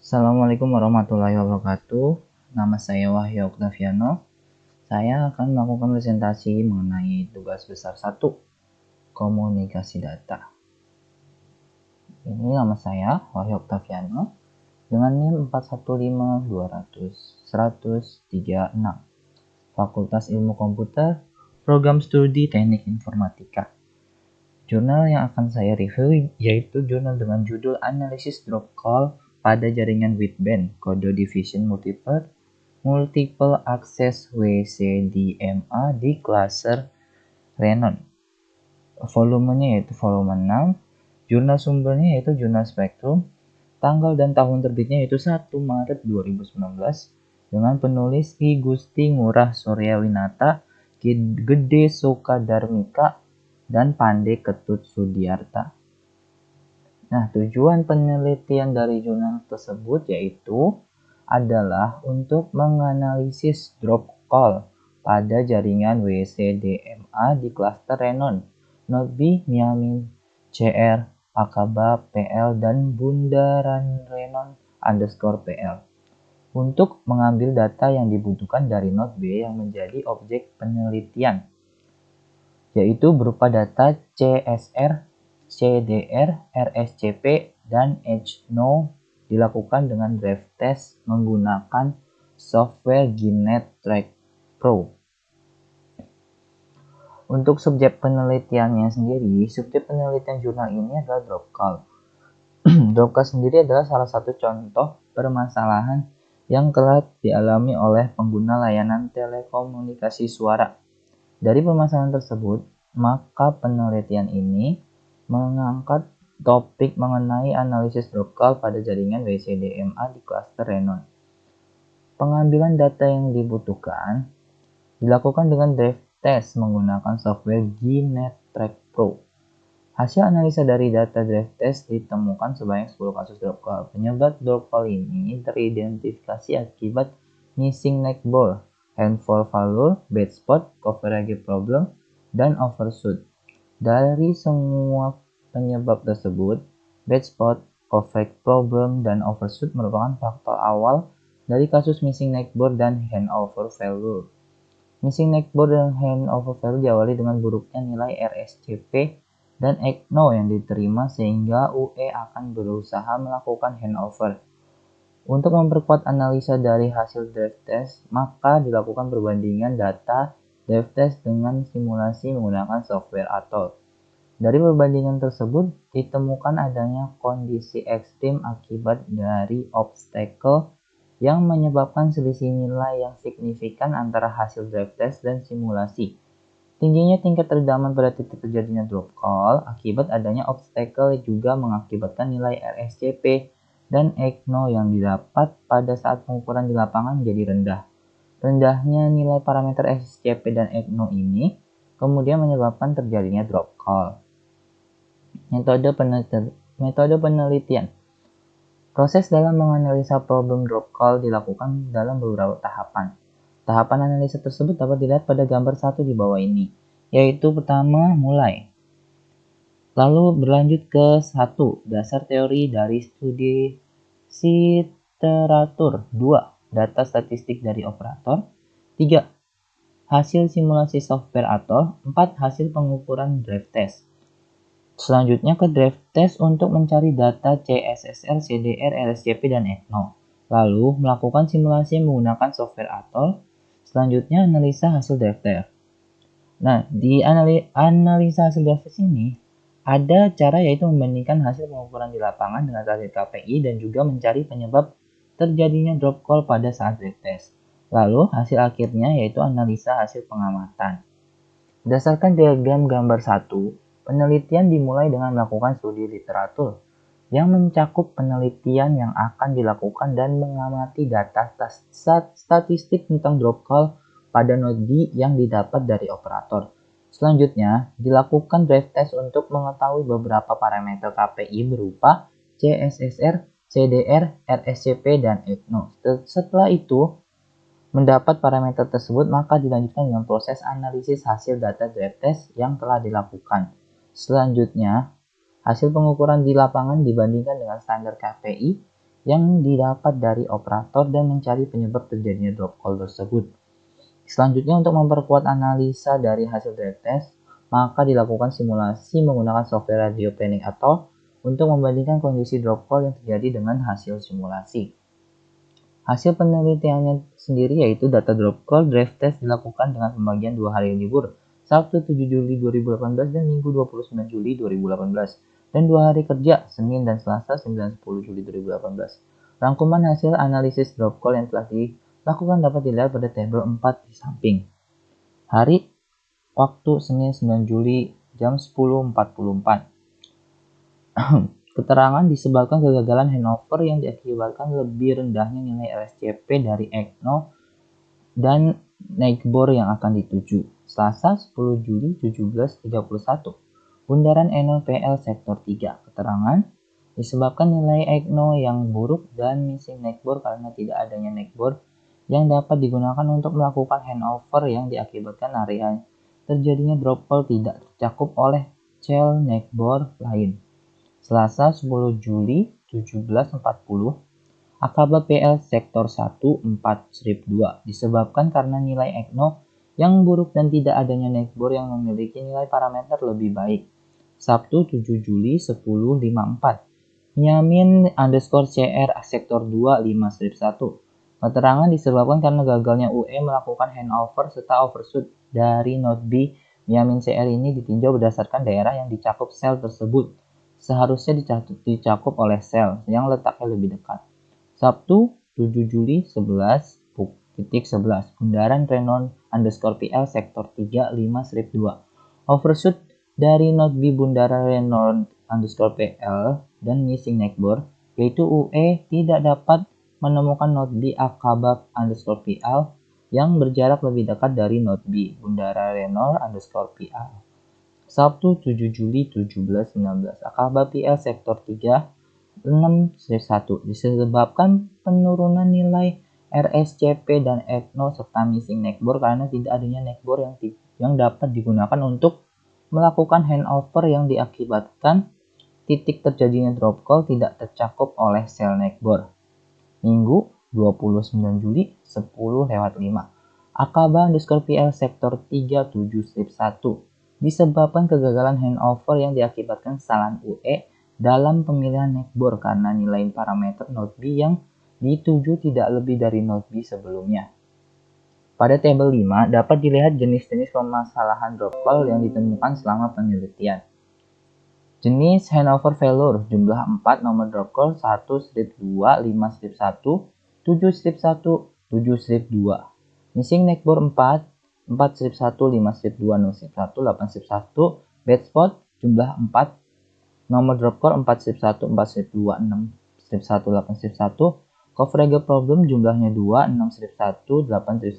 Assalamualaikum warahmatullahi wabarakatuh. Nama saya Wahyu Oktaviano. Saya akan melakukan presentasi mengenai tugas besar 1, komunikasi data. Ini nama saya Wahyu Oktaviano dengan NIM 415200-136. Fakultas Ilmu Komputer, Program Studi Teknik Informatika. Jurnal yang akan saya review yaitu jurnal dengan judul Analisis Drop Call pada jaringan wideband kode division multiple access WCDMA di cluster Renon. Volumenya yaitu volume 6, jurnal sumbernya yaitu jurnal Spektrum, tanggal dan tahun terbitnya yaitu 1 Maret 2019 dengan penulis I Gusti Ngurah Suryawinata, Gede Soekadarmika, dan Pande Ketut Sudiarta. Nah, tujuan penelitian dari jurnal tersebut yaitu adalah untuk menganalisis drop call pada jaringan WCDMA di klaster Renon, Node B, Miamin, CR, Akaba, PL, dan Bundaran Renon _PL untuk mengambil data yang dibutuhkan dari Node B yang menjadi objek penelitian, yaitu berupa data CSR, CDR, RSCP, dan HNO dilakukan dengan drive test menggunakan software Ginet Track Pro. Untuk subjek penelitiannya sendiri, subjek penelitian jurnal ini adalah drop call. Drop call sendiri adalah salah satu contoh permasalahan yang kerap dialami oleh pengguna layanan telekomunikasi suara. Dari permasalahan tersebut, maka penelitian ini mengangkat topik mengenai analisis drop call pada jaringan WCDMA di klaster Renon. Pengambilan data yang dibutuhkan dilakukan dengan drive test menggunakan software Ginet Track Pro. Hasil analisa dari data drive test ditemukan sebanyak 10 kasus drop call. Penyebab drop call ini teridentifikasi akibat missing neckbore, handful failure, bad spot, coverage problem, dan overshoot. Dari semua penyebab tersebut, bad spot, coverage problem, dan overshoot merupakan faktor awal dari kasus missing neckbore dan handover failure. Missing neckbore dan handover failure diawali dengan buruknya nilai RSCP dan HNO yang diterima sehingga UE akan berusaha melakukan handover. Untuk memperkuat analisa dari hasil drive test, maka dilakukan perbandingan data drive test dengan simulasi menggunakan software Atoll. Dari perbandingan tersebut, ditemukan adanya kondisi ekstrim akibat dari obstacle yang menyebabkan selisih nilai yang signifikan antara hasil drive test dan simulasi. Tingginya tingkat kerendaman pada titik terjadinya drop call akibat adanya obstacle juga mengakibatkan nilai RSCP dan HNO yang didapat pada saat pengukuran di lapangan menjadi rendah. Rendahnya nilai parameter RSCP dan HNO ini kemudian menyebabkan terjadinya drop call. Metode penelitian. Proses dalam menganalisa problem drop call dilakukan dalam beberapa tahapan. Tahapan analisa tersebut dapat dilihat pada gambar 1 di bawah ini, yaitu pertama, mulai. Lalu berlanjut ke 1, dasar teori dari studi literatur. 2, data statistik dari operator. 3, hasil simulasi software Atoll. 4, hasil pengukuran drive test. Selanjutnya ke drive test untuk mencari data CSSR, CDR, RSCP, dan HNO. Lalu melakukan simulasi menggunakan software Atoll. Selanjutnya analisa hasil drive test. Nah, di analisa hasil drive test ini ada cara yaitu membandingkan hasil pengukuran di lapangan dengan hasil KPI dan juga mencari penyebab terjadinya drop call pada saat drive test. Lalu hasil akhirnya yaitu analisa hasil pengamatan. Berdasarkan diagram gambar 1, penelitian dimulai dengan melakukan studi literatur yang mencakup penelitian yang akan dilakukan dan mengamati data statistik tentang drop call pada node B yang didapat dari operator. Selanjutnya, dilakukan drive test untuk mengetahui beberapa parameter KPI berupa CSSR, CDR, RSCP, dan HNO. Setelah itu, mendapat parameter tersebut, maka dilanjutkan dengan proses analisis hasil data drive test yang telah dilakukan. Selanjutnya, hasil pengukuran di lapangan dibandingkan dengan standar KPI yang didapat dari operator dan mencari penyebab terjadinya drop call tersebut. Selanjutnya, untuk memperkuat analisa dari hasil drive test, maka dilakukan simulasi menggunakan software radio planning atau untuk membandingkan kondisi drop call yang terjadi dengan hasil simulasi. Hasil penelitiannya sendiri yaitu data drop call drive test dilakukan dengan pembagian 2 hari libur, Sabtu 7 Juli 2018 dan Minggu 29 Juli 2018, dan 2 hari kerja, Senin dan Selasa 9-10 Juli 2018. Rangkuman hasil analisis drop call yang telah dilakukan dapat dilihat pada tabel 4 di samping. Hari, waktu Senin 9 Juli jam 10.44. Keterangan disebabkan kegagalan handover yang diakibatkan lebih rendahnya nilai RSCP dari ECNO dan Neighbor yang akan dituju. Selasa 10 Juli 17.31. Bundaran NLPL sektor 3. Keterangan disebabkan nilai ECNO yang buruk dan missing Neighbor karena tidak adanya Neighbor yang dapat digunakan untuk melakukan handover yang diakibatkan area terjadinya drop call tidak tercakup oleh cell Neighbor lain. Selasa 10 Juli 17.40, Akaba PL Sektor 1 4-2 disebabkan karena nilai ECNO yang buruk dan tidak adanya Neighbor yang memiliki nilai parameter lebih baik. Sabtu 7 Juli 10.54, Miamin _ CR Sektor 2 5-1. Keterangan disebabkan karena gagalnya UE melakukan handover serta overshoot dari Node B. Miamin CR ini ditinjau berdasarkan daerah yang dicakup sel tersebut. Seharusnya dicakup oleh sel yang letaknya lebih dekat. Sabtu 7 Juli 11.11, Bundaran Renon _ PL Sektor 3 5-2. Overshoot dari Node B Bundaran Renon _ PL dan missing Neighbor, yaitu UE tidak dapat menemukan Node B Akaba _ PL yang berjarak lebih dekat dari Node B Bundaran Renon _ PL. Sabtu 7 Juli 17.19, Akaba PL Sektor 3 6-1 disebabkan penurunan nilai RSCP dan ECNO serta missing Neighbor karena tidak adanya Neighbor yang dapat digunakan untuk melakukan handover yang diakibatkan titik terjadinya drop call tidak tercakup oleh sel Neighbor. Minggu 29 Juli 10.05, Akaba _ PL Sektor 3-7-1 disebabkan kegagalan handover yang diakibatkan kesalahan UE dalam pemilihan Neighbor karena nilai parameter Node B yang dituju tidak lebih dari Node B sebelumnya. Pada tabel 5 dapat dilihat jenis-jenis permasalahan drop call yang ditemukan selama penelitian. Jenis handover failure jumlah 4, nomor drop call 1-2, 5-1, 7-1, 7-2. Missing Neighbor 4, 4-1, 5-2, 0-1, 8-1. Bad spot jumlah 4, nomor drop call 4-1, 4-2, 6-1, 8-1. Coverage problem jumlahnya 2, 6-1, 8-1.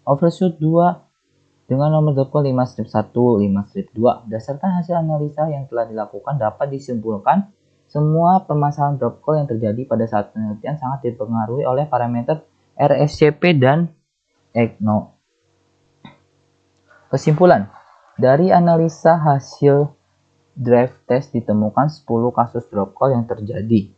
Overshoot 2 dengan nomor drop call 5-1, 5-2. Berdasarkan hasil analisa yang telah dilakukan dapat disimpulkan semua permasalahan drop call yang terjadi pada saat penelitian sangat dipengaruhi oleh parameter RSCP dan ECNO. Kesimpulan, dari analisa hasil drive test ditemukan 10 kasus drop call yang terjadi,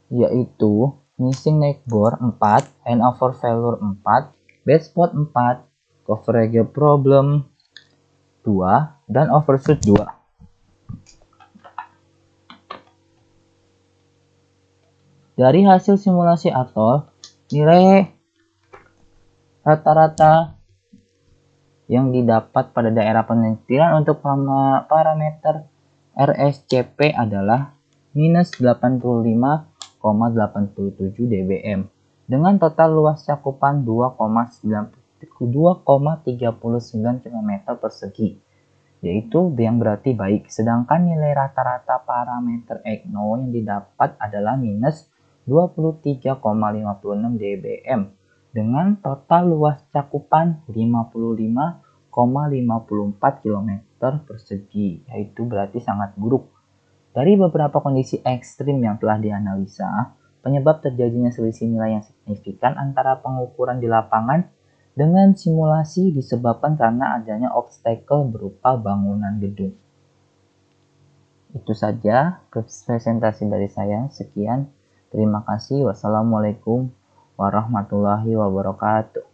yaitu missing Neighbor 4, handover failure 4, bad spot 4, coverage problem 2, dan overshoot 2. Dari hasil simulasi atol, nilai rata-rata yang didapat pada daerah penelitian untuk parameter RSCP adalah minus 85,87 dBm dengan total luas cakupan 2,39 km persegi, yaitu yang berarti baik. Sedangkan nilai rata-rata parameter ECNO yang didapat adalah minus 23,56 dBm dengan total luas cakupan 55,54 km persegi, yaitu berarti sangat buruk. Dari beberapa kondisi ekstrim yang telah dianalisa, penyebab terjadinya selisih nilai yang signifikan antara pengukuran di lapangan dengan simulasi disebabkan karena adanya obstacle berupa bangunan gedung. Itu saja presentasi dari saya. Sekian. Terima kasih. Wassalamualaikum warahmatullahi wabarakatuh.